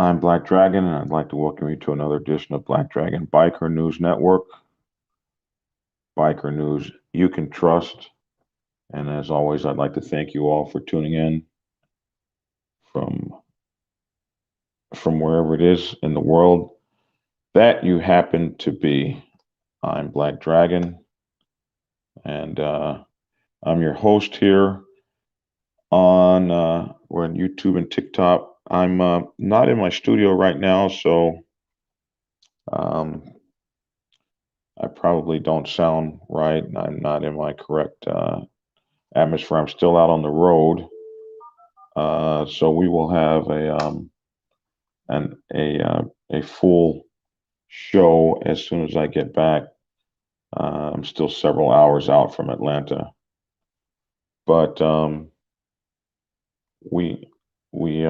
I'm Black Dragon, and I'd like to welcome you to another edition of Black Dragon Biker News Network. Biker news you can trust. And as always, I'd like to thank you all for tuning in from from wherever it is in the world that you happen to be. I'm Black Dragon, and I'm your host here on we're on YouTube and TikTok. I'm not in my studio right now, so um, I probably don't sound right. I'm not in my correct atmosphere. I'm still out on the road, so we will have a full show as soon as I get back. I'm still several hours out from Atlanta, but we we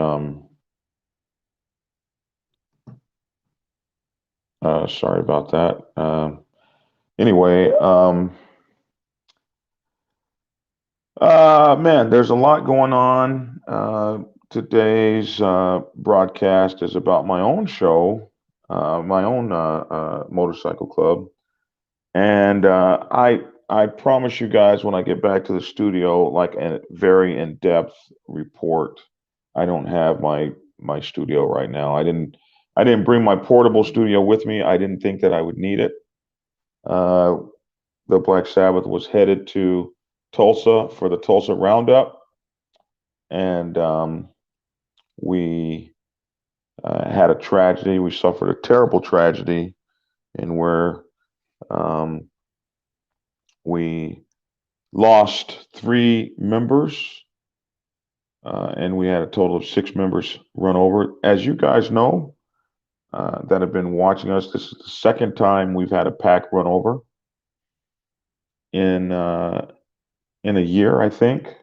sorry about that. Anyway, man, there's a lot going on. Today's broadcast is about my own show, my own motorcycle club, and I promise you guys when I get back to the studio, like a very in-depth report. I don't have my studio right now. I didn't bring my portable studio with me. I didn't think that I would need it. Uh, the Black Sabbath was headed to Tulsa for the Tulsa Roundup, and we had a tragedy. We suffered a terrible tragedy, in where um, we lost three members, and we had a total of six members run over. As you guys know, that have been watching us, this is the second time we've had a pack run over in uh, in a year, I think.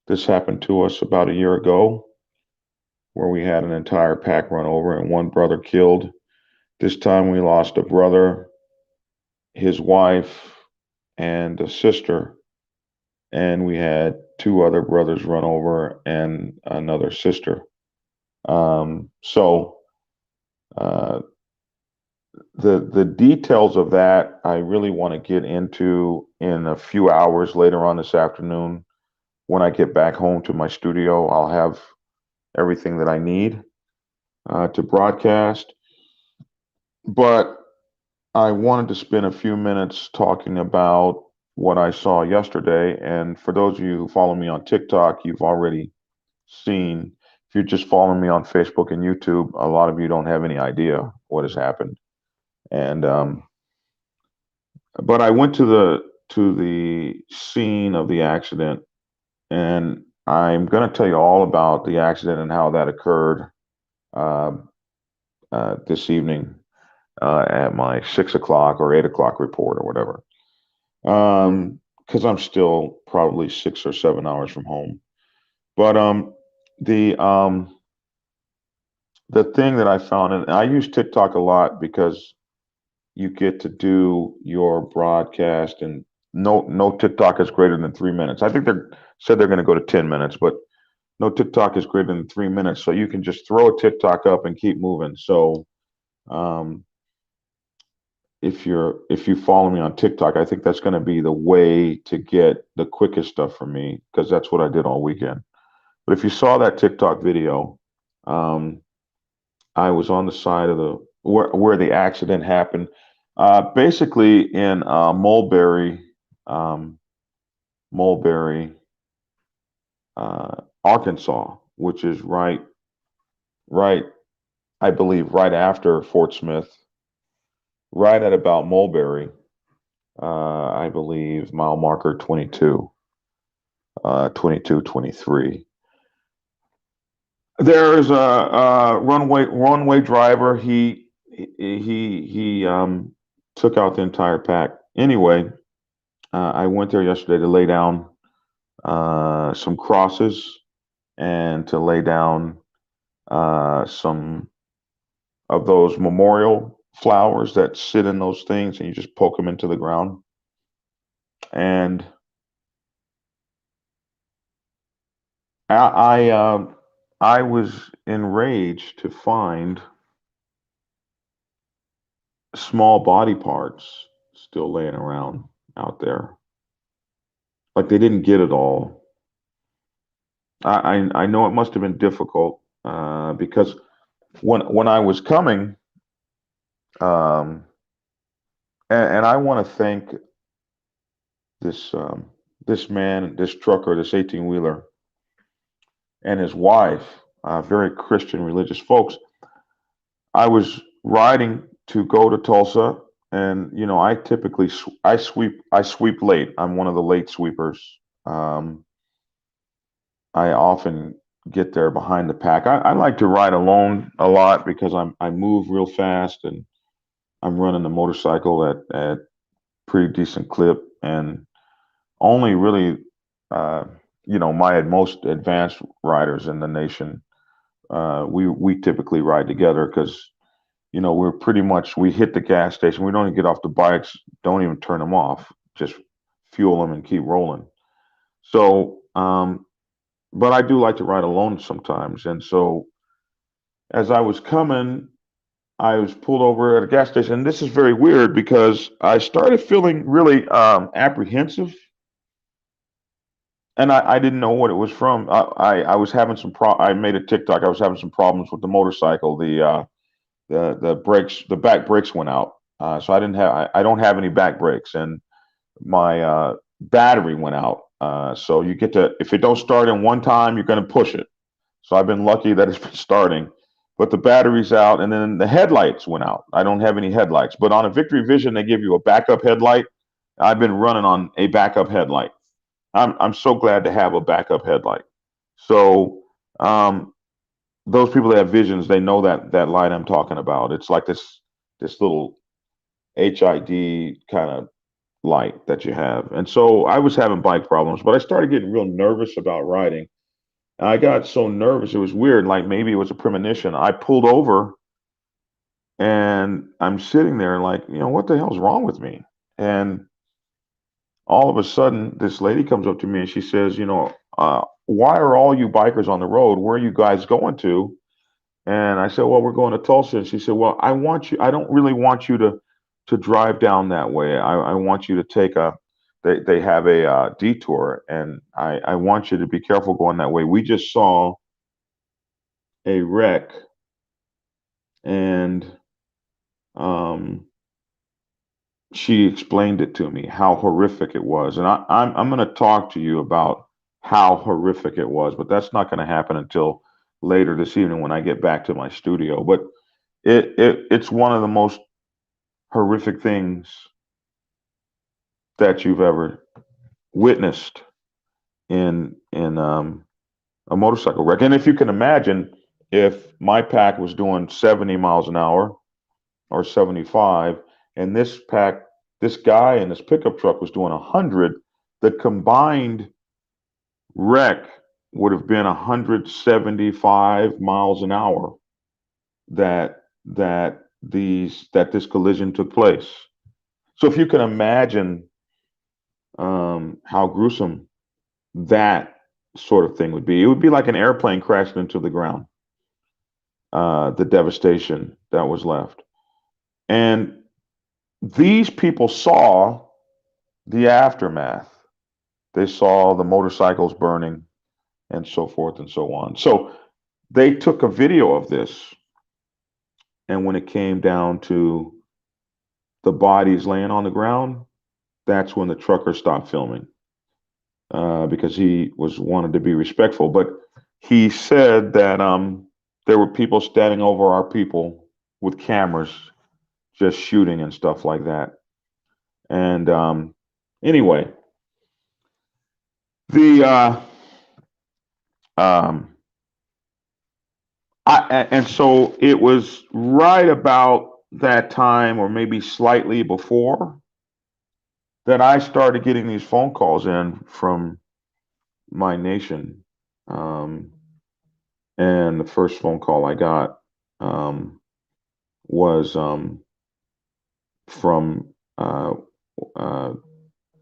This happened to us about a year ago, where we had an entire pack run over and one brother killed. This time we lost a brother, his wife, and a sister, and we had two other brothers run over and another sister. So uh, the details of that I really want to get into in a few hours later on this afternoon. When I get back home to my studio, I'll have everything that I need to broadcast. But I wanted to spend a few minutes talking about what I saw yesterday. And for those of you who follow me on TikTok, you've already seen. If you're just following me on Facebook and YouTube, a lot of you don't have any idea what has happened. And but I went to the scene of the accident, and I'm going to tell you all about the accident and how that occurred uh, this evening at my 6 o'clock or 8 o'clock report or whatever. Because I'm still probably 6 or 7 hours from home. But the um, the thing that I found, and I use TikTok a lot because you get to do your broadcast, and no TikTok is greater than 3 minutes. I think they're going to go to 10 minutes, but no TikTok is greater than 3 minutes. So you can just throw a TikTok up and keep moving. So um, if you follow me on TikTok, I think that's going to be the way to get the quickest stuff from me, because that's what I did all weekend. But if you saw that TikTok video, um, I was on the side of the where the accident happened, basically in um, Mulberry, Arkansas, which is right, I believe, right after Fort Smith, right at about Mulberry. I believe mile marker 22, 22, 23. There's a runway driver. He took out the entire pack. Anyway, I went there yesterday to lay down some crosses and to lay down some of those memorial flowers that sit in those things, and you just poke them into the ground. And I I was enraged to find small body parts still laying around out there. Like they didn't get it all. I know it must have been difficult because when I was coming, um, and I want to thank this this man, this trucker, this 18-wheeler, and his wife, very Christian religious folks. I was riding to go to Tulsa, and I typically I sweep late. I'm one of the late sweepers. Um, I often get there behind the pack. I like to ride alone a lot because I move real fast and I'm running a motorcycle at pretty decent clip, and only really uh, my most advanced riders in the nation. We typically ride together because we're pretty much we hit the gas station. We don't even get off the bikes, don't even turn them off, just fuel them and keep rolling. So, but I do like to ride alone sometimes. And so as I was coming, I was pulled over at a gas station. And this is very weird because I started feeling really apprehensive, and I didn't know what it was from. I was having I made a TikTok. I was having some problems with the motorcycle. The brakes, the back brakes went out. So I don't have any back brakes, and my battery went out. So you get to, if it don't start in one time, you're going to push it. So I've been lucky that it's been starting, but the battery's out, and then the headlights went out. I don't have any headlights, but on a Victory Vision, they give you a backup headlight. I've been running on a backup headlight. I'm so glad to have a backup headlight. So um, those people that have visions, they know that light I'm talking about. It's like this little HID kind of light that you have. And so I was having bike problems, but I started getting real nervous about riding. And I got so nervous, it was weird, like maybe it was a premonition. I pulled over and I'm sitting there like, what the hell's wrong with me? And all of a sudden, this lady comes up to me and she says, why are all you bikers on the road? Where are you guys going to? And I said, well, we're going to Tulsa. And she said, well, I don't really want you to drive down that way. I want you to take they have a detour, and I want you to be careful going that way. We just saw a wreck, and um, she explained it to me, how horrific it was. And I'm going to talk to you about how horrific it was, but that's not going to happen until later this evening when I get back to my studio. But it's one of the most horrific things that you've ever witnessed in a motorcycle wreck. And if you can imagine, if my pack was doing 70 miles an hour or 75, and this guy in this pickup truck was doing 100, the combined wreck would have been 175 miles an hour that this collision took place. So if you can imagine how gruesome that sort of thing would be, it would be like an airplane crashing into the ground. The devastation that was left, and these people saw the aftermath. They saw the motorcycles burning and so forth and so on. So they took a video of this, and when it came down to the bodies laying on the ground, that's when the trucker stopped filming because he was wanted to be respectful. But he said that there were people standing over our people with cameras, just shooting and stuff like that. And anyway, the um, and so it was right about that time, or maybe slightly before, that I started getting these phone calls in from my nation. Um, and the first phone call I got was from, uh,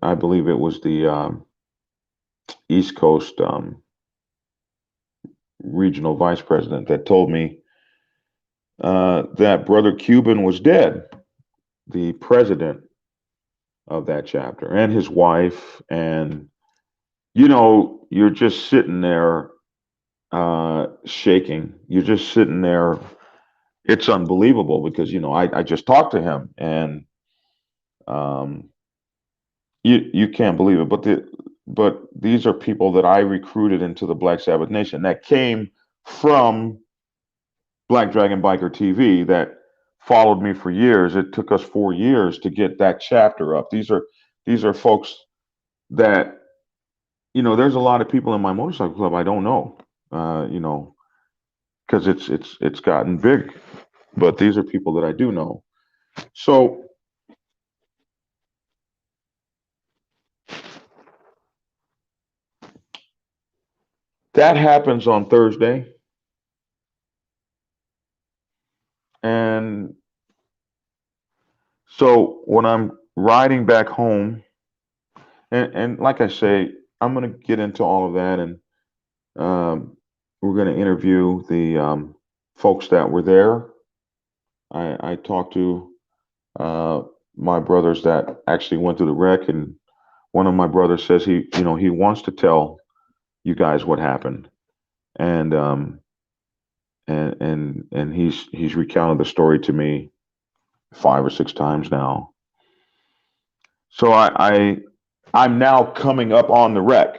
I believe it was the East Coast regional vice president that told me that Brother Cuban was dead, the president of that chapter, and his wife. And, you're just sitting there shaking. You're just sitting there. It's unbelievable because, I just talked to him and um, you can't believe it. But these are people that I recruited into the Black Sabbath Nation that came from Black Dragon Biker TV that followed me for years. It took us 4 years to get that chapter up. These are folks that there's a lot of people in my motorcycle club I don't know, because it's gotten big. But these are people that I do know. So that happens on Thursday, and so when I'm riding back home, and like I say, I'm going to get into all of that, and we're going to interview the folks that were there. I talked to uh, my brothers that actually went through the wreck, and one of my brothers says he wants to tell you guys what happened, and he's recounted the story to me 5 or 6 times now. So I'm now coming up on the wreck.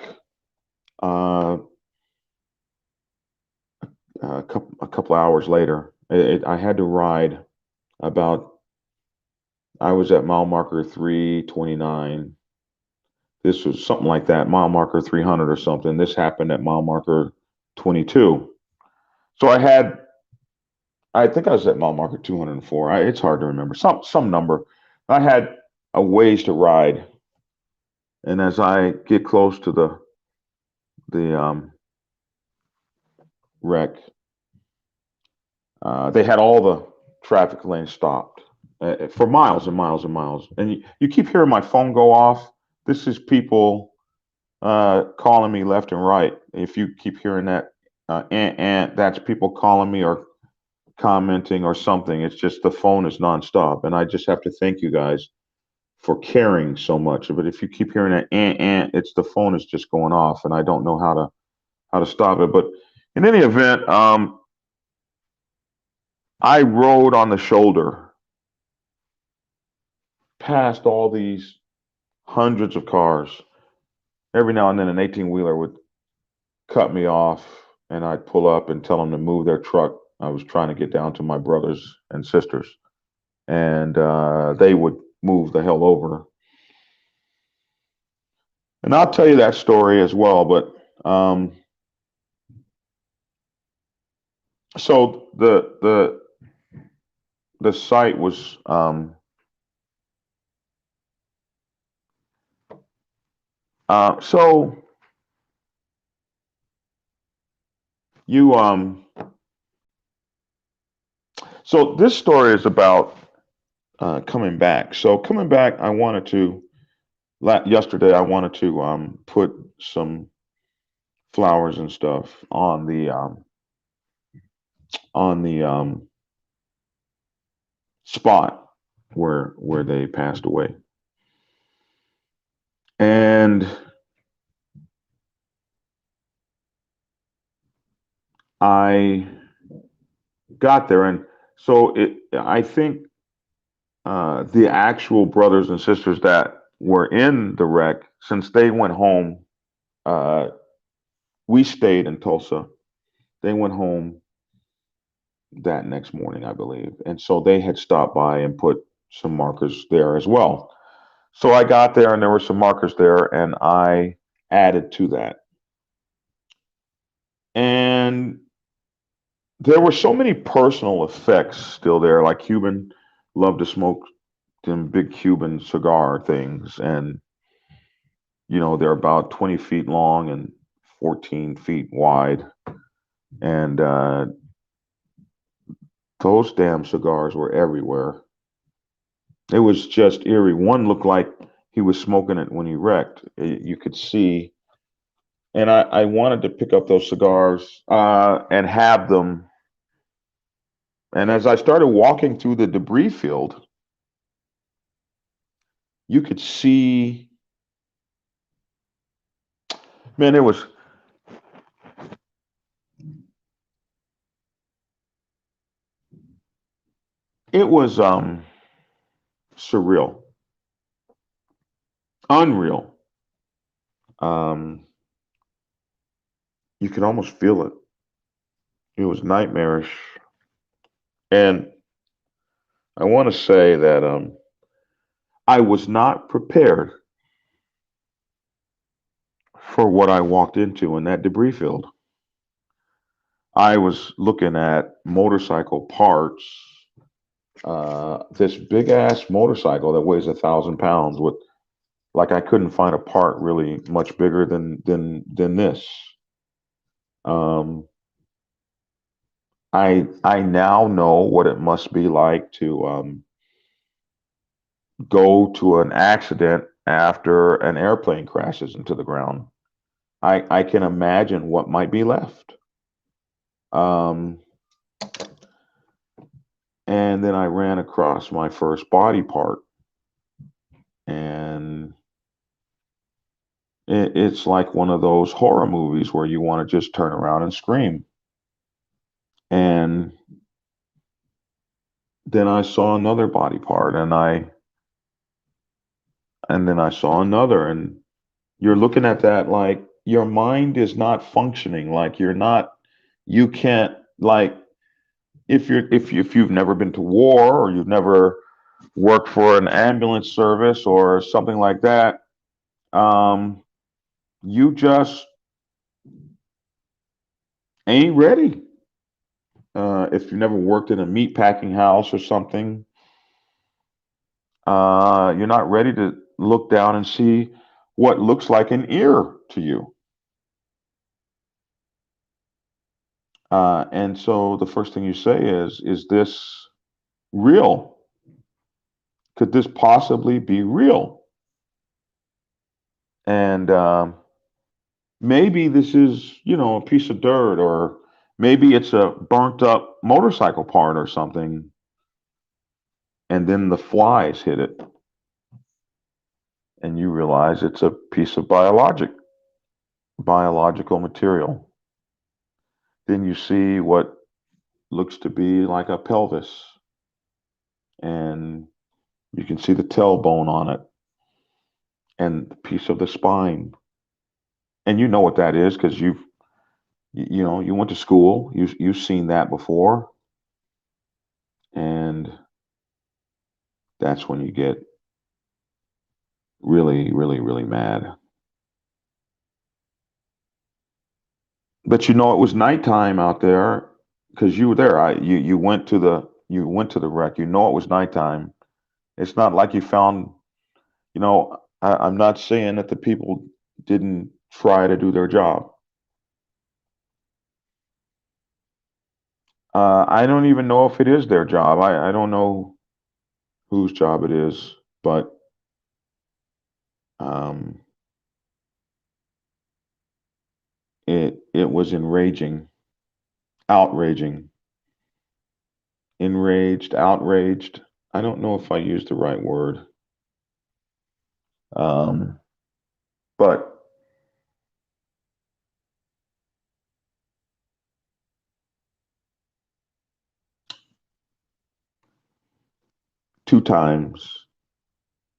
Uh, a couple hours later, I had to ride about. I was at mile marker 329. This was something like that, mile marker 300 or something. This happened at mile marker 22. So I think I was at mile marker 204. It's hard to remember. Some number. I had a ways to ride, and as I get close to the wreck, they had all the traffic lanes stopped for miles and miles and miles. And you keep hearing my phone go off. This is people calling me left and right. If you keep hearing that, that's people calling me or commenting or something. It's just the phone is nonstop, and I just have to thank you guys for caring so much. But if you keep hearing that, it's the phone is just going off, and I don't know how to stop it. But in any event, I rode on the shoulder past all these hundreds of cars. Every now and then, an 18-wheeler would cut me off, and I'd pull up and tell them to move their truck. I was trying to get down to my brothers and sisters, and they would move the hell over. And I'll tell you that story as well. But so the site was so you so this story is about coming back. So coming back, I wanted to yesterday I wanted to put some flowers and stuff on the spot where they passed away. And I got there, and so I think the actual brothers and sisters that were in the wreck, since they went home, uh, we stayed in Tulsa. They went home that next morning, I believe, and so they had stopped by and put some markers there as well. So I got there, and there were some markers there, and I added to that. And there were so many personal effects still there. Like Cuban loved to smoke them big Cuban cigar things, and they're about 20 feet long and 14 feet wide, and those damn cigars were everywhere. It was just eerie. One looked like he was smoking it when he wrecked. You could see And I wanted to pick up those cigars and have them. And as I started walking through the debris field, you could see, man, it was surreal, unreal. Um, you could almost feel it. It was nightmarish. And I want to say that I was not prepared for what I walked into in that debris field. I was looking at motorcycle parts, this big ass motorcycle that weighs 1,000 pounds with, like, I couldn't find a part really much bigger than this. Um, I now know what it must be like to go to an accident after an airplane crashes into the ground. I can imagine what might be left. Um, and then I ran across my first body part, and it's like one of those horror movies where you want to just turn around and scream. And then I saw another body part, and then I saw another, and you're looking at that like your mind is not functioning, like you can't, like, if you've never been to war, or you've never worked for an ambulance service or something like that, um, you just ain't ready. If you've never worked in a meat packing house or something, you're not ready to look down and see what looks like an ear to you. And so the first thing you say is this real? Could this possibly be real? And maybe this is, a piece of dirt, or maybe it's a burnt up motorcycle part or something, and then the flies hit it, and you realize it's a piece of biological material. Then you see what looks to be like a pelvis, and you can see the tailbone on it and the piece of the spine. And you know what that is because you went to school, you've seen that before, and that's when you get really, really, really mad. But it was nighttime out there because you were there. You went to the wreck. You know it was nighttime. It's not like you found. I'm not saying that the people didn't try to do their job. I don't even know if it is their job. I don't know whose job it is, but um, it was enraging, outraging, enraged, outraged. I don't know if I used the right word, um, but 2 times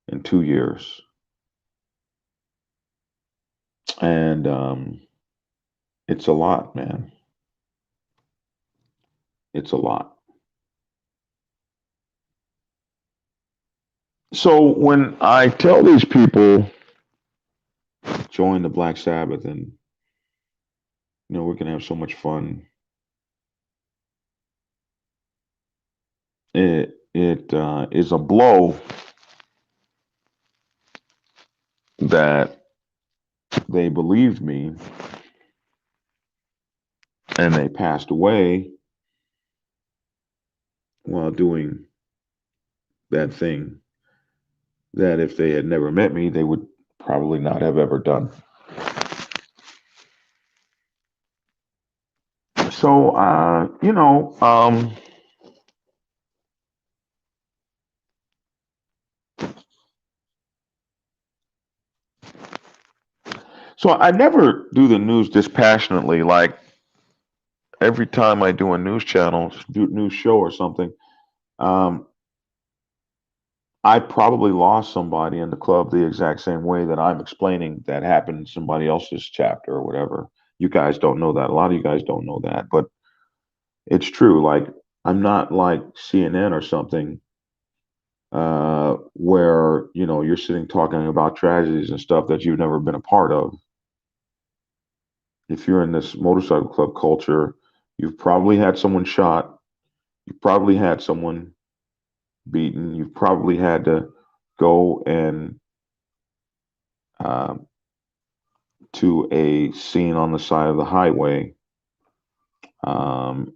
in 2 years, and it's a lot, man. It's a lot. So when I tell these people join the Black Sabbath, and we're gonna have so much fun, it is a blow that they believed me and they passed away while doing that thing that if they had never met me, they would probably not have ever done. So, so I never do the news dispassionately. Like every time I do a news channel, do news show or something, um, I probably lost somebody in the club the exact same way that I'm explaining that happened in somebody else's chapter or whatever. You guys don't know that. A lot of you guys don't know that, but it's true. Like I'm not like CNN or something where you're sitting talking about tragedies and stuff that you've never been a part of. If you're in this motorcycle club culture, you've probably had someone shot, you probably had someone beaten, you've probably had to go and um, to a scene on the side of the highway.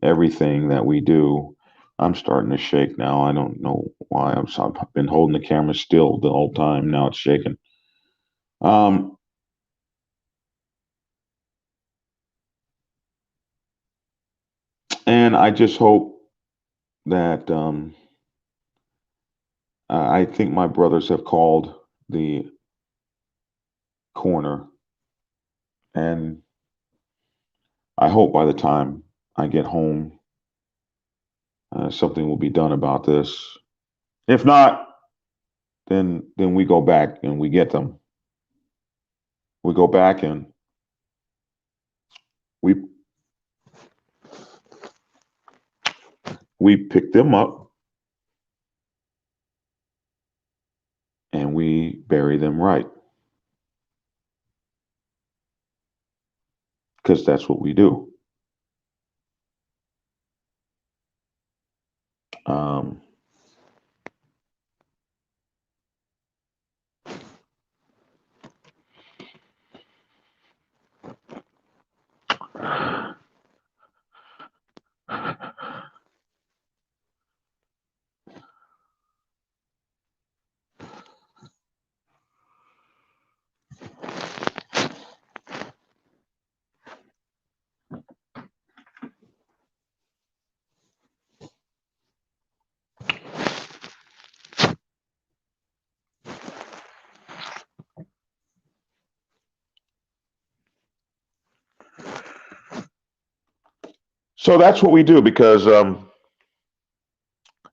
Everything that we do, I'm starting to shake now. I don't know why. I've been holding the camera still the whole time. Now it's shaking. Um, and I just hope that I think my brothers have called the coroner, and I hope by the time I get home, something will be done about this. If not, then we go back and we get them. We go back and we we pick them up and we bury them right, because that's what we do. Um, so that's what we do because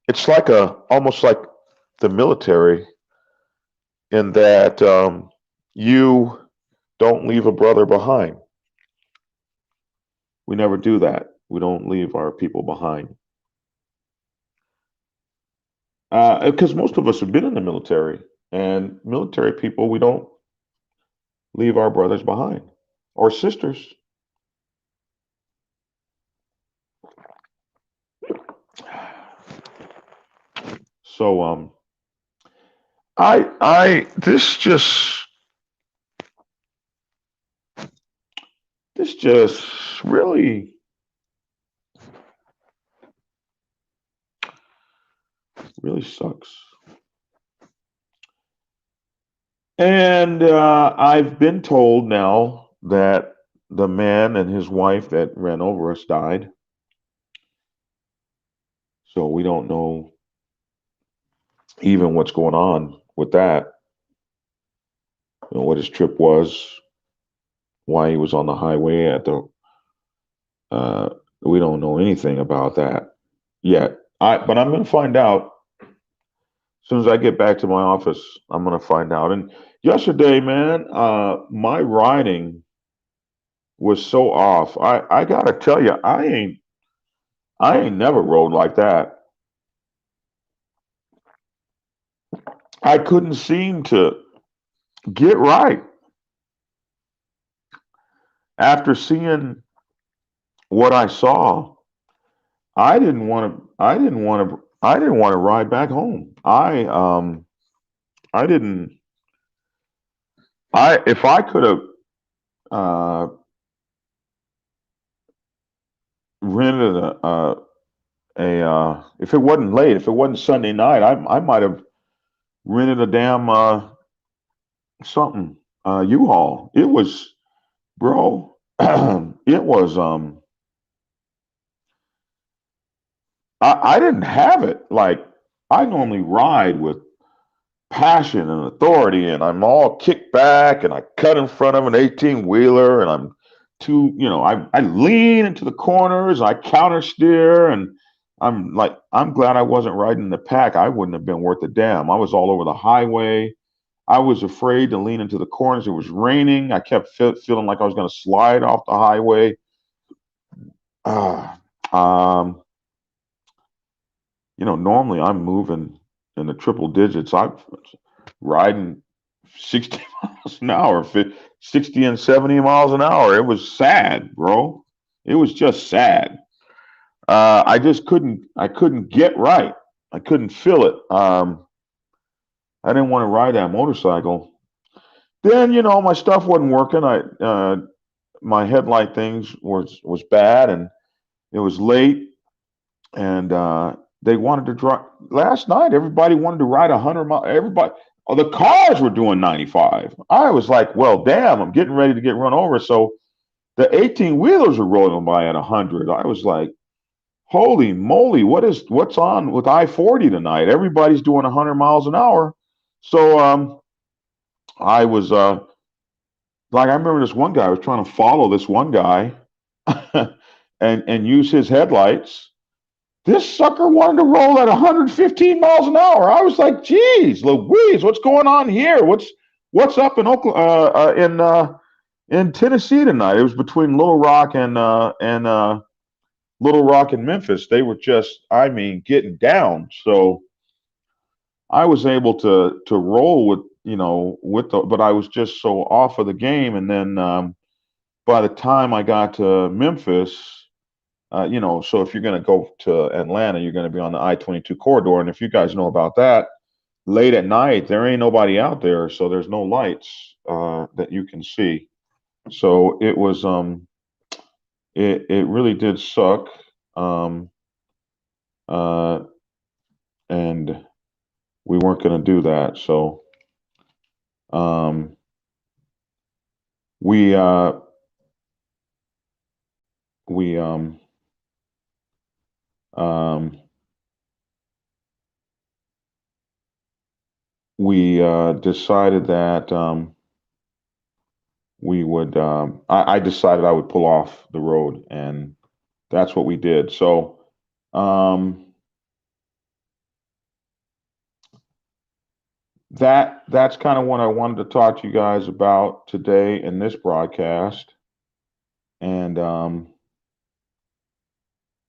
it's like almost like the military in that you don't leave a brother behind. We never do that. We don't leave our people behind. Because most of us have been in the military, and military people, we don't leave our brothers behind or sisters. So I this just really sucks. And I've been told now that the man and his wife that ran over us died. So we don't know even what's going on with that. What his trip was, why he was on the highway at the. Uh, we don't know anything about that yet. But I'm going to find out as soon as I get back to my office. I'm going to find out. And yesterday, man, my riding was so off. I gotta tell you, I ain't never rode like that. I couldn't seem to get right after seeing what I saw. I didn't want to. I didn't want to. I didn't want to ride back home. I didn't. I if I could have uh, rented a if it wasn't late, if it wasn't Sunday night, I might have rented a damn something U-Haul. It was, bro. It was I didn't have it. Like, I normally ride with passion and authority, and I'm all kicked back, and I cut in front of an 18 wheeler, and I'm too, I lean into the corners, I counter steer, and I'm like, I'm glad I wasn't riding in the pack. I wouldn't have been worth a damn. I was all over the highway. I was afraid to lean into the corners. It was raining. I kept feeling like I was going to slide off the highway. Uh, um, normally I'm moving in the triple digits. I'm riding 60 miles an hour, 60 and 70 miles an hour. It was sad, bro. It was just sad. I couldn't get right. I couldn't feel it. I didn't want to ride that motorcycle. Then, my stuff wasn't working. My headlight things was bad, and it was late, and they wanted to drive. Last night, everybody wanted to ride 100 miles. Everybody, oh, the cars were doing 95. I was like, well, damn, I'm getting ready to get run over. So the 18 wheelers were rolling by at 100. I was like, holy moly, what's on with I-40 tonight? Everybody's doing 100 miles an hour. So I was like, I remember this one guy was trying to follow this one guy and use his headlights. This sucker wanted to roll at 115 miles an hour. I was like, geez, Louise, what's going on here? What's up in in Tennessee tonight? It was between Little Rock and Little Rock and Memphis. They were just, I mean, getting down. So I was able to roll with, but I was just so off of the game. And then by the time I got to Memphis, so if you're going to go to Atlanta, you're going to be on the I-22 corridor. And if you guys know about that, late at night, there ain't nobody out there. So there's no lights that you can see. So it was, it really did suck. Um, uh, and we weren't going to do that. So um, we, uh, we, um, we decided that we would. I decided I would pull off the road, and that's what we did. So um, that's kind of what I wanted to talk to you guys about today in this broadcast, and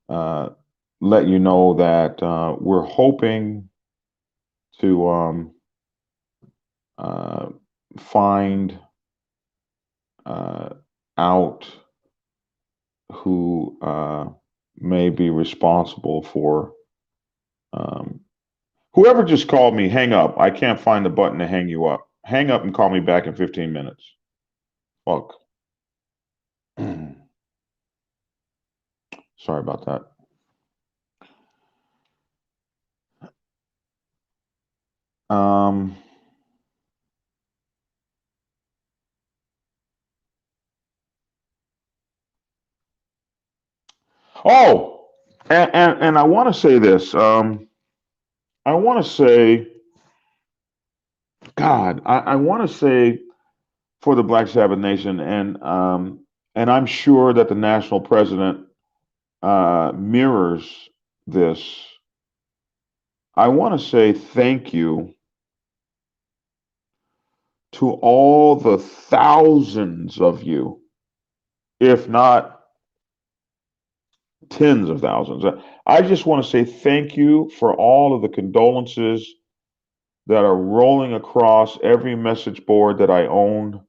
uh, let you know that we're hoping to uh, find uh, out who may be responsible for um, whoever just called me. Hang up. I can't find the button to hang you up. Hang up and call me back in 15 minutes. Fuck. Sorry about that. Um, oh, and I want to say this. I want to say, God, I want to say for the Black Sabbath Nation, and I'm sure that the national president mirrors this. I want to say thank you to all the thousands of you, if not tens of thousands. I just want to say thank you for all of the condolences that are rolling across every message board that I own.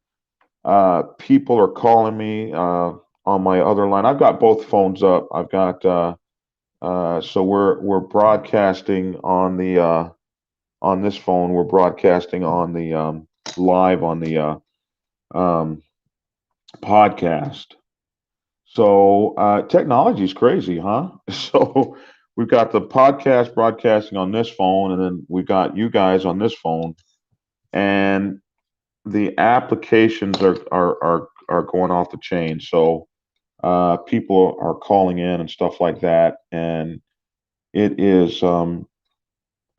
People are calling me on my other line. I've got both phones up. I've got so we're broadcasting on this phone. We're broadcasting on the live on the um, podcast. So technology is crazy, huh? So we've got the podcast broadcasting on this phone, and then we've got you guys on this phone, and the applications are going off the chain. So people are calling in and stuff like that, and it is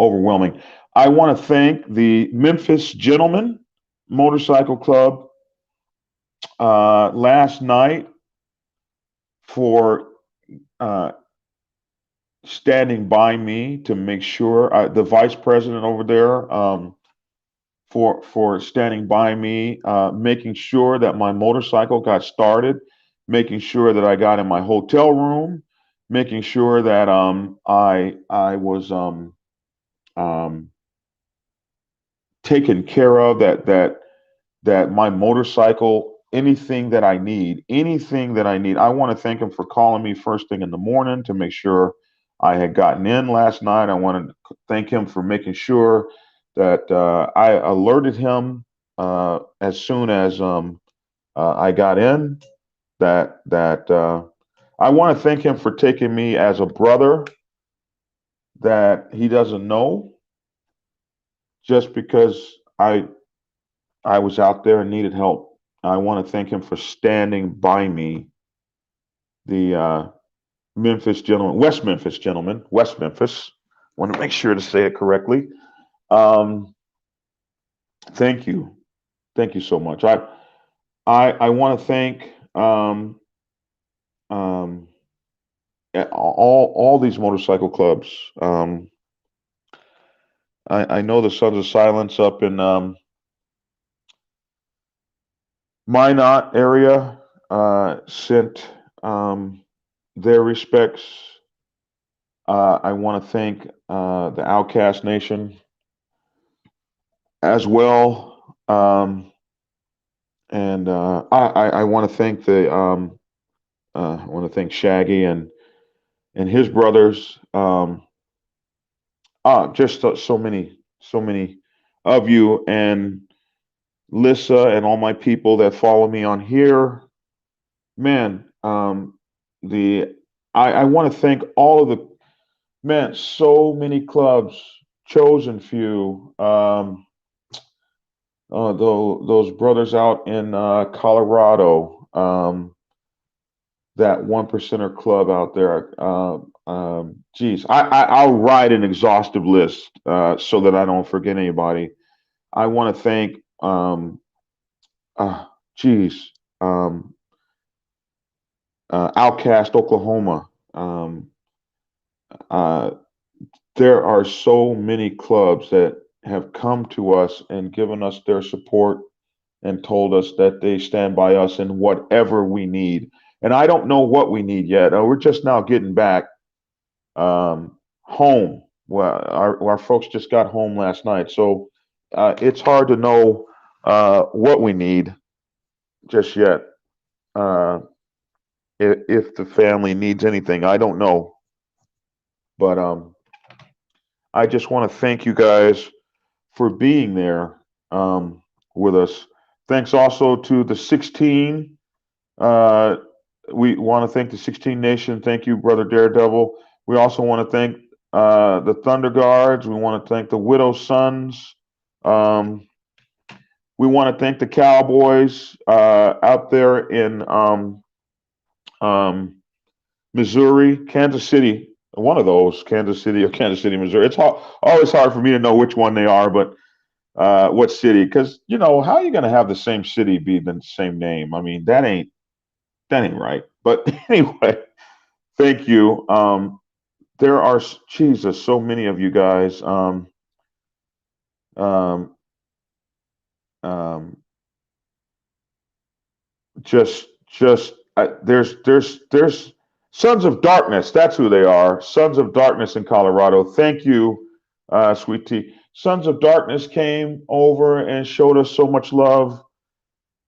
overwhelming. I want to thank the Memphis Gentlemen Motorcycle Club last night for uh, standing by me to make sure the vice president over there for standing by me, making sure that my motorcycle got started, making sure that I got in my hotel room, making sure that I was um, taken care of, that my motorcycle, anything that I need. I want to thank him for calling me first thing in the morning to make sure I had gotten in last night. I want to thank him for making sure that I alerted him as soon as I got in. That I want to thank him for taking me as a brother that he doesn't know just because I was out there and needed help. I want to thank him for standing by me. The Memphis gentleman, West Memphis. Want to make sure to say it correctly. Um, thank you so much. I want to thank um, all these motorcycle clubs. I know the Sons of Silence up in Minot area sent their respects. I want to thank the Outcast Nation as well. And I want to thank I want to thank Shaggy and his brothers. Just so many of you, and Lissa and all my people that follow me on here. Man, the I want to thank all of the man. So many clubs, chosen few. Those brothers out in Colorado, that one percenter club out there. Geez, I'll write an exhaustive list so that I don't forget anybody. I want to thank, uh, geez, um, Outcast, Oklahoma. Uh, there are so many clubs that have come to us and given us their support and told us that they stand by us in whatever we need. And I don't know what we need yet. We're just now getting back home. Well, our folks just got home last night, so it's hard to know what we need just yet. Uh, if the family needs anything, I don't know. But I just want to thank you guys for being there with us. Thanks also to the 16. Uh, we want to thank the 16 Nation. Thank you, Brother Daredevil. We also want to thank the Thunder Guards. We want to thank the Widow Sons. Um, we want to thank the Cowboys out there in um, Missouri, Kansas City. One of those, Kansas City or Kansas City, Missouri. It's always hard for me to know which one they are, but what city? Because how are you going to have the same city be the same name? I mean, that ain't right. But anyway, thank you. There are, Jesus, so many of you guys. Um, um, there's Sons of Darkness. That's who they are. Sons of Darkness in Colorado. Thank you, Sweet Tea. Sons of Darkness came over and showed us so much love.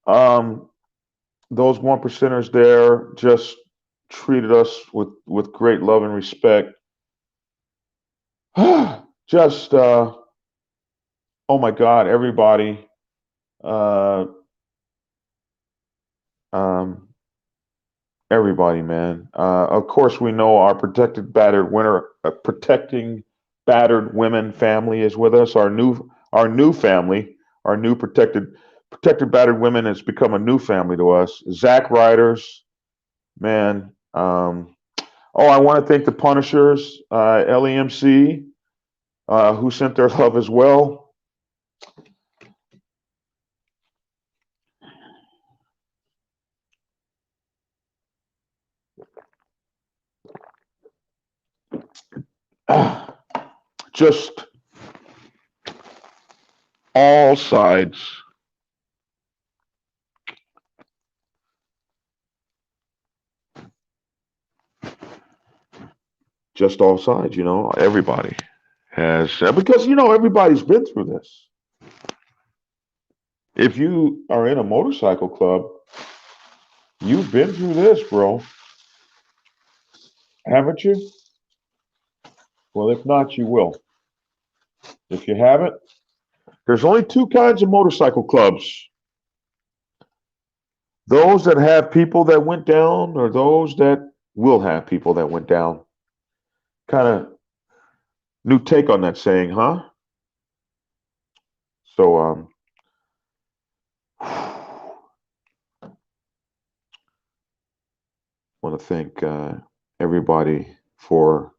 Um, those one percenters there just treated us with great love and respect. Just oh my God, everybody. Uh, um, Everybody, man. Of course, we know our protecting battered women family is with us. Our new family, our new protected battered women has become a new family to us. Zach Riders, man. Oh, I want to thank the Punishers, LEMC, who sent their love as well. Just all sides. Just all sides, everybody has, because, everybody's been through this. If you are in a motorcycle club, you've been through this, bro. Haven't you? Well, if not, you will. If you haven't, there's only two kinds of motorcycle clubs: those that have people that went down, or those that will have people that went down. Kind of new take on that saying, huh? So, want to thank everybody for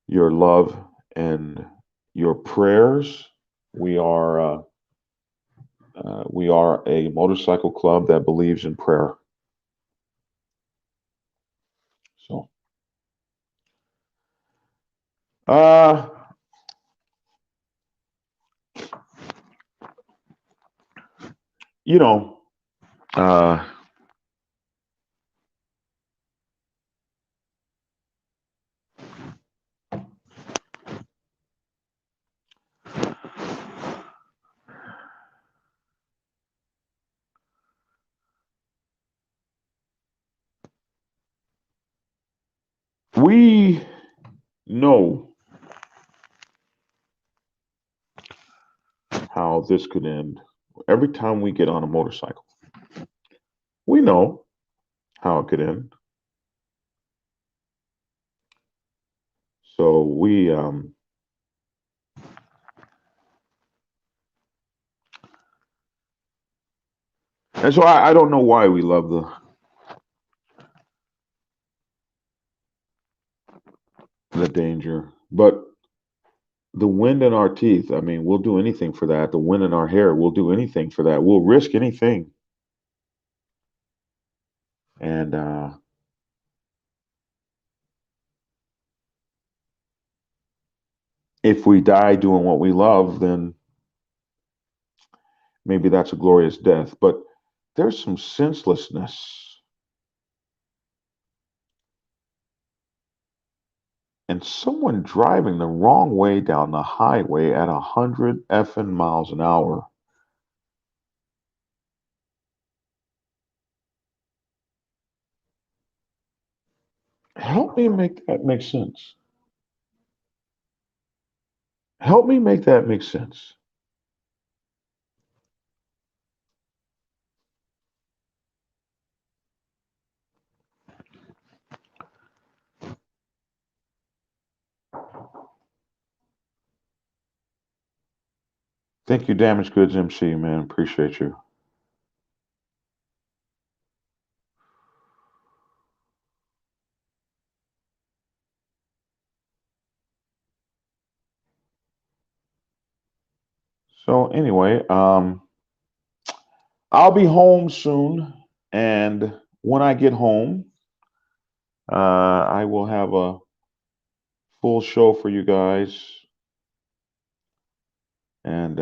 your love and your prayers. We are we are a motorcycle club that believes in prayer. So, uh, you know, uh, we know how this could end. Every time we get on a motorcycle, we know how it could end. So and so I don't know why we love the danger, but the wind in our teeth. I mean, we'll do anything for that. The wind in our hair, we'll do anything for that. We'll risk anything. And if we die doing what we love, then maybe that's a glorious death. But there's some senselessness and someone driving the wrong way down the highway at 100 effing miles an hour. Help me make that make sense. Help me make that make sense. Thank you, Damaged Goods MC, man. Appreciate you. So anyway, I'll be home soon, and when I get home, I will have a full show for you guys. And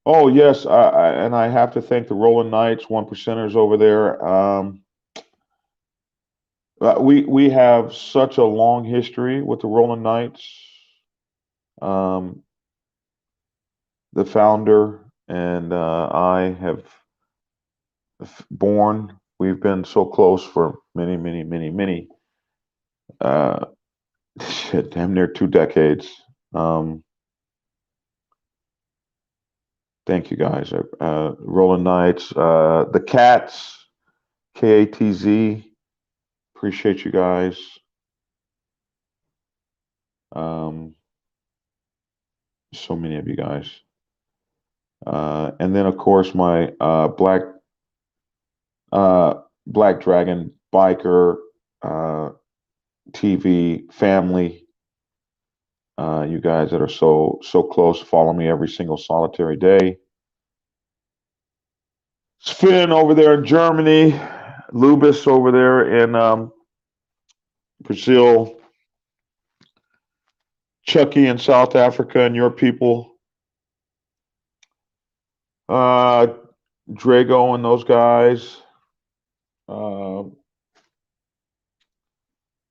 oh yes, and I have to thank the Rolling Knights, one percenters over there. We have such a long history with the Rolling Knights. Um, the founder and I have born. We've been so close for many, many, many, many. Uh, shit, damn near 2 decades. Um, thank you guys. Rolling Knights, the Cats, KATZ. Appreciate you guys. Um, so many of you guys. And then of course my uh, Black Dragon biker, TV, family. You guys that are so close, follow me every single solitary day. Sven over there in Germany, Lubis over there in Brazil, Chucky in South Africa, and your people, Drago and those guys uh,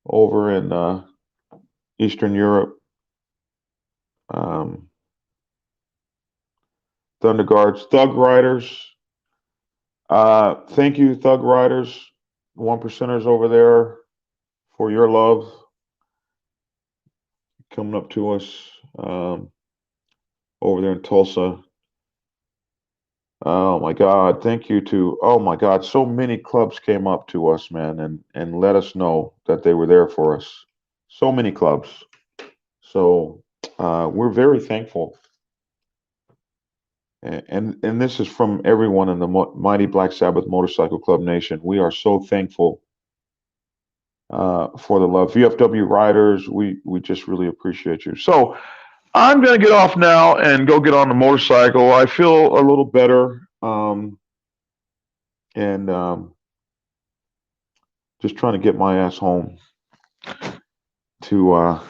over in Eastern Europe. Thunderguards, Thug Riders. Thank you, Thug Riders, one percenters over there, for your love coming up to us over there in Tulsa. Oh my God! Thank you to, oh my God, so many clubs came up to us, man, and let us know that they were there for us. So many clubs. So we're very thankful. And this is from everyone in the Mighty Black Sabbath Motorcycle Club Nation. We are so thankful for the love. VFW riders, we just really appreciate you. So I'm going to get off now and go get on the motorcycle. I feel a little better, and just trying to get my ass home to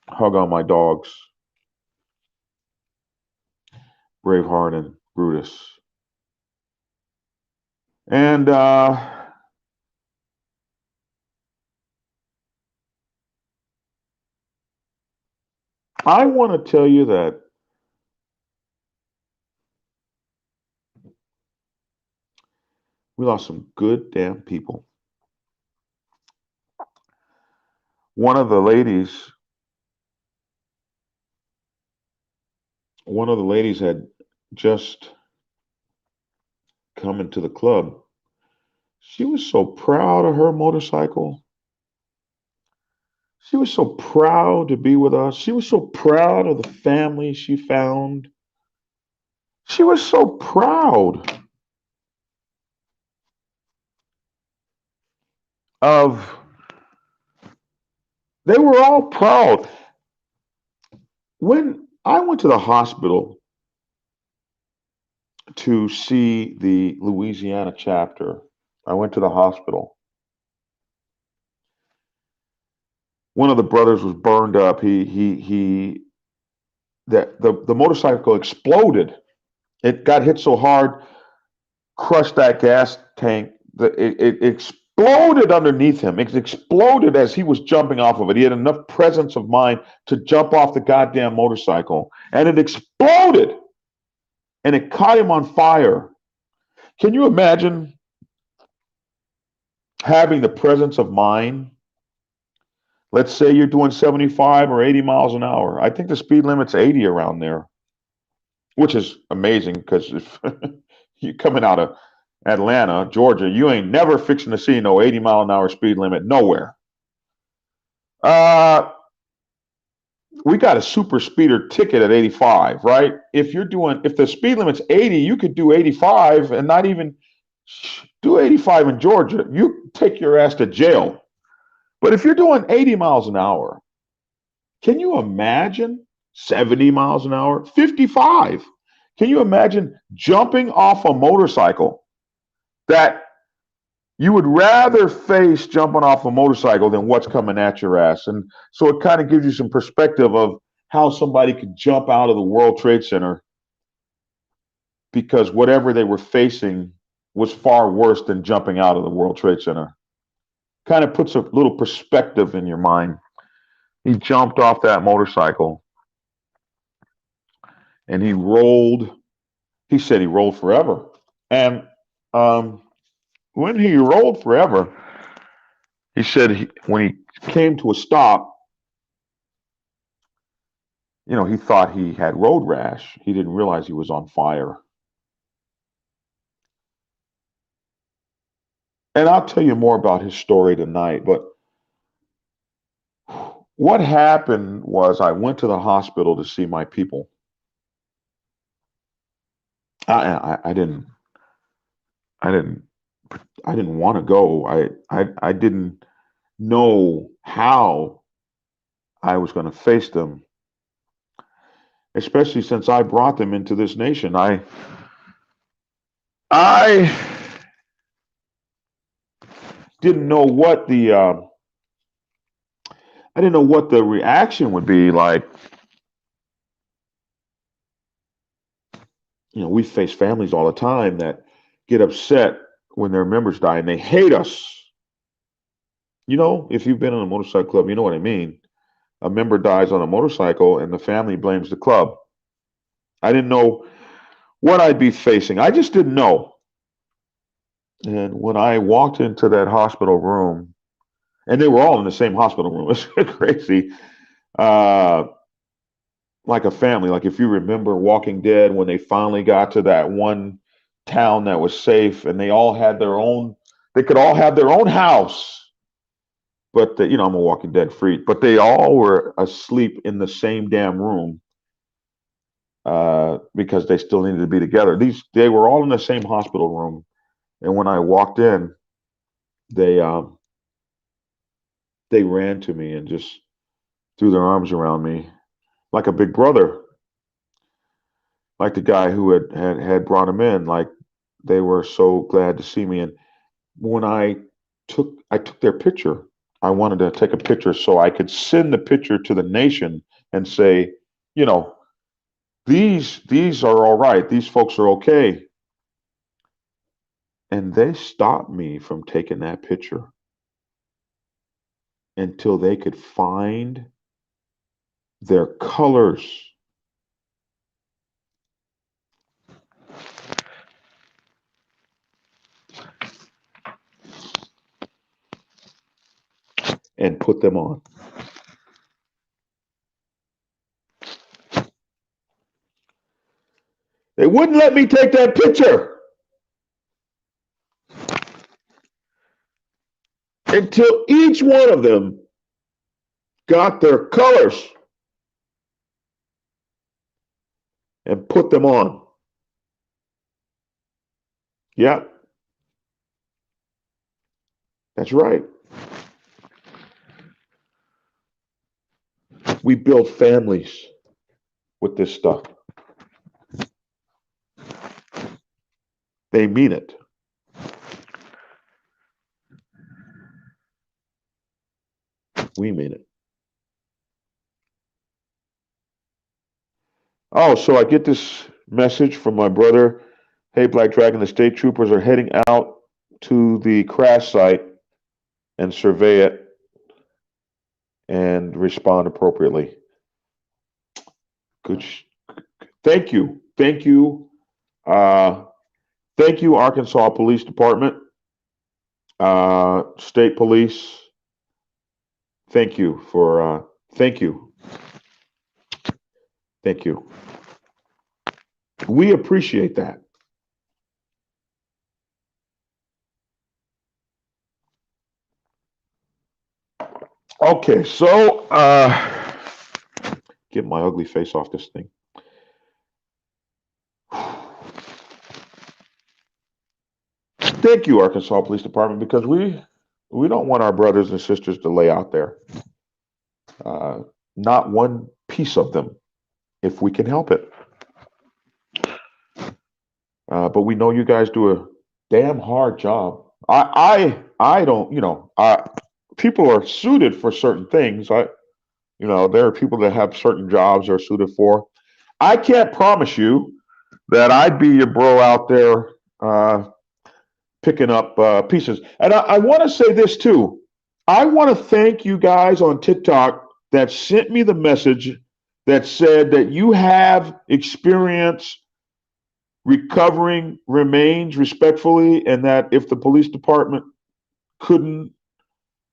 hug on my dogs, Braveheart and Brutus. And I want to tell you that we lost some good damn people. One of the ladies, one of the ladies had just come into the club. She was so proud of her motorcycle. She was so proud to be with us. She was so proud of the family she found. She was so proud of, they were all proud. When I went to the hospital to see the Louisiana chapter, I went to the hospital. One of the brothers was burned up. The motorcycle exploded. It got hit so hard, crushed that gas tank. It exploded underneath him. It exploded as he was jumping off of it. He had enough presence of mind to jump off the goddamn motorcycle, and it exploded, and it caught him on fire. Can you imagine having the presence of mind? Let's say you're doing 75 or 80 miles an hour. I think the speed limit's 80 around there, which is amazing because if you're coming out of Atlanta, Georgia, you ain't never fixing to see no 80-mile-an-hour speed limit nowhere. Uh, we got a super speeder ticket at 85, right? If the speed limit's 80, you could do 85 and not even do 85 in Georgia. You take your ass to jail. But if you're doing 80 miles an hour, can you imagine 70 miles an hour? 55. Can you imagine jumping off a motorcycle that you would rather face jumping off a motorcycle than what's coming at your ass? And so it kind of gives you some perspective of how somebody could jump out of the World Trade Center because whatever they were facing was far worse than jumping out of the World Trade Center. Kind of puts a little perspective in your mind. He jumped off that motorcycle and he rolled. He said he rolled forever. And when he rolled forever, he said when he came to a stop, he thought he had road rash. He didn't realize he was on fire. And I'll tell you more about his story tonight. But what happened was I went to the hospital to see my people. I didn't I didn't want to go. I didn't know how I was going to face them, especially since I brought them into this nation. I didn't know what the I didn't know what the reaction would be like. We face families all the time that get upset when their members die and they hate us. If you've been in a motorcycle club, you know what I mean. A member dies on a motorcycle and the family blames the club. I didn't know what I'd be facing. I just didn't know. And when I walked into that hospital room, and they were all in the same hospital room, it's crazy. Uh, like a family. Like if you remember Walking Dead, when they finally got to that one town that was safe, and they all had their own. They could all have their own house, but I'm a Walking Dead freak. But they all were asleep in the same damn room because they still needed to be together. They were all in the same hospital room, and when I walked in, they they ran to me and just threw their arms around me like a big brother, like the guy who had brought them in. Like they were so glad to see me. And when I took their picture, I wanted to take a picture so I could send the picture to the nation and say, you know, these are all right. These folks are okay. And they stopped me from taking that picture until they could find their colors and put them on. They wouldn't let me take that picture until each one of them got their colors and put them on. Yeah, that's right. We build families with this stuff. They mean it. We mean it. Oh, so I get this message from my brother. Hey, Black Dragon, the state troopers are heading out to the crash site and survey it and respond appropriately. Good. Thank you. Thank you. Uh, thank you, Arkansas Police Department, State Police. Thank you for. Thank you. Thank you. We appreciate that. Okay, so get my ugly face off this thing. Thank you, Arkansas Police Department, because we don't want our brothers and sisters to lay out there. Uh, Not one piece of them, if we can help it. But we know you guys do a damn hard job. I don't, people are suited for certain things. There are people that have certain jobs are suited for. I can't promise you that I'd be your bro out there picking up pieces. And I want to say this too. I want to thank you guys on TikTok that sent me the message that said that you have experience recovering remains respectfully, and that if the police department couldn't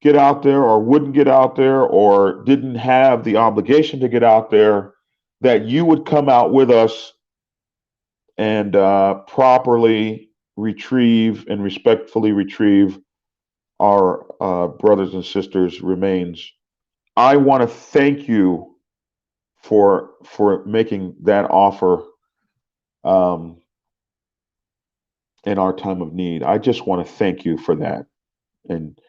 get out there or wouldn't get out there or didn't have the obligation to get out there, that you would come out with us and properly retrieve and respectfully retrieve our brothers and sisters' remains. I want to thank you for making that offer. Um, in our time of need. I just want to thank you for that. And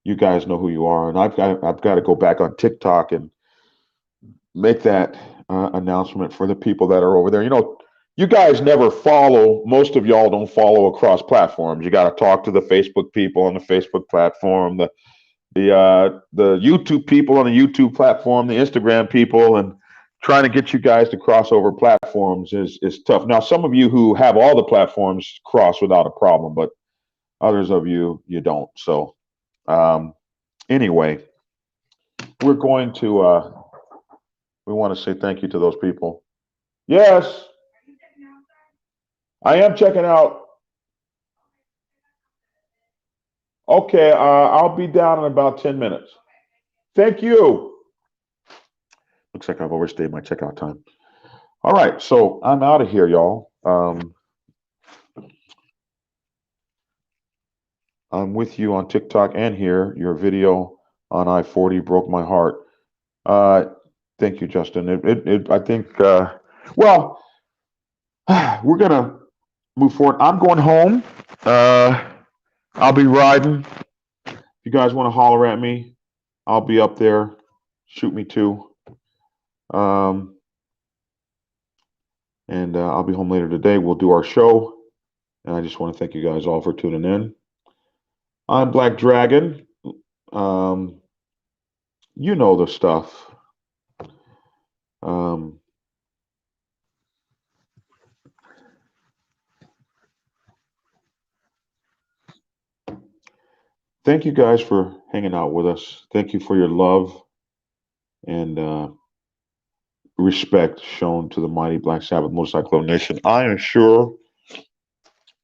you guys know who you are. And I've got to go back on TikTok and make that announcement for the people that are over there. You guys never follow. Most of y'all don't follow across platforms. You got to talk to the Facebook people on the Facebook platform, the YouTube people on the YouTube platform, the Instagram people, and trying to get you guys to cross over platforms is tough. Now, some of you who have all the platforms cross without a problem, but others of you don't. So anyway, we're going to we want to say thank you to those people. Yes, I am checking out. Okay, I'll be down in about 10 minutes. Thank you. Looks like I've overstayed my checkout time. All right, so I'm out of here, y'all. I'm with you on TikTok and here. Your video on I-40 broke my heart. Thank you, Justin. I think, well, we're going to move forward. I'm going home. I'll be riding. If you guys want to holler at me, I'll be up there. Shoot me too. And I'll be home later today. We'll do our show. And I just want to thank you guys all for tuning in. I'm Black Dragon. You know the stuff. Thank you guys for hanging out with us. Thank you for your love and respect shown to the mighty Black Sabbath Motorcycle Club Nation. I am sure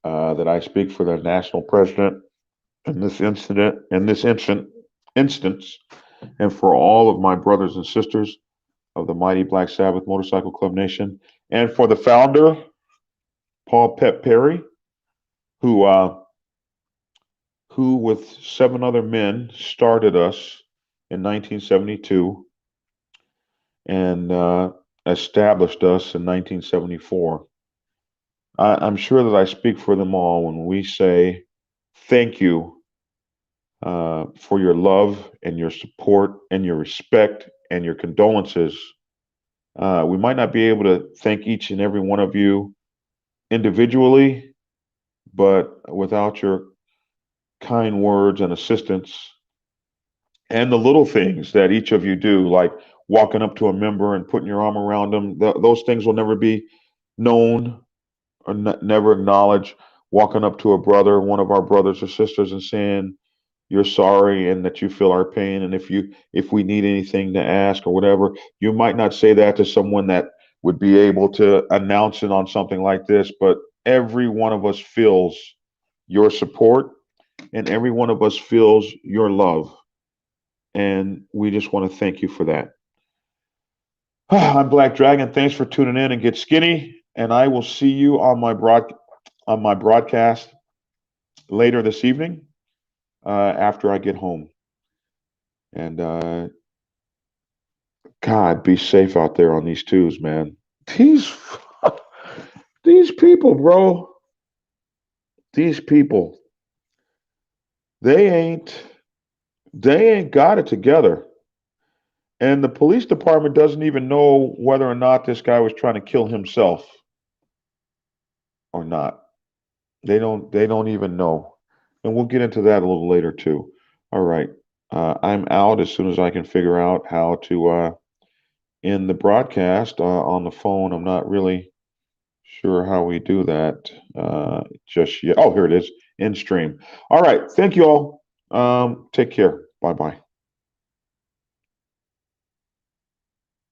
that I speak for the national president in this instance, and for all of my brothers and sisters of the mighty Black Sabbath Motorcycle Club Nation, and for the founder, Paul Pep Perry, who with 7 other men started us in 1972 and established us in 1974. I'm sure that I speak for them all when we say thank you for your love and your support and your respect and your condolences. We might not be able to thank each and every one of you individually, but without your kind words and assistance and the little things that each of you do, like walking up to a member and putting your arm around them, those things will never be known or never acknowledged. Walking up to a brother, one of our brothers or sisters, and saying you're sorry and that you feel our pain, and if we need anything to ask or whatever, you might not say that to someone that would be able to announce it on something like this, but every one of us feels your support and every one of us feels your love, and we just want to thank you for that. I'm Black Dragon. Thanks for tuning in, and get skinny. And I will see you on my broadcast later this evening after I get home. And God, be safe out there on these twos, man. These people, bro. These people. They ain't got it together. And the police department doesn't even know whether or not this guy was trying to kill himself or not. They don't even know. And we'll get into that a little later too. All right. I'm out as soon as I can figure out how to end the broadcast on the phone. I'm not really sure how we do that just yet. Oh, here it is. End stream. All right. Thank you all. Take care. Bye bye.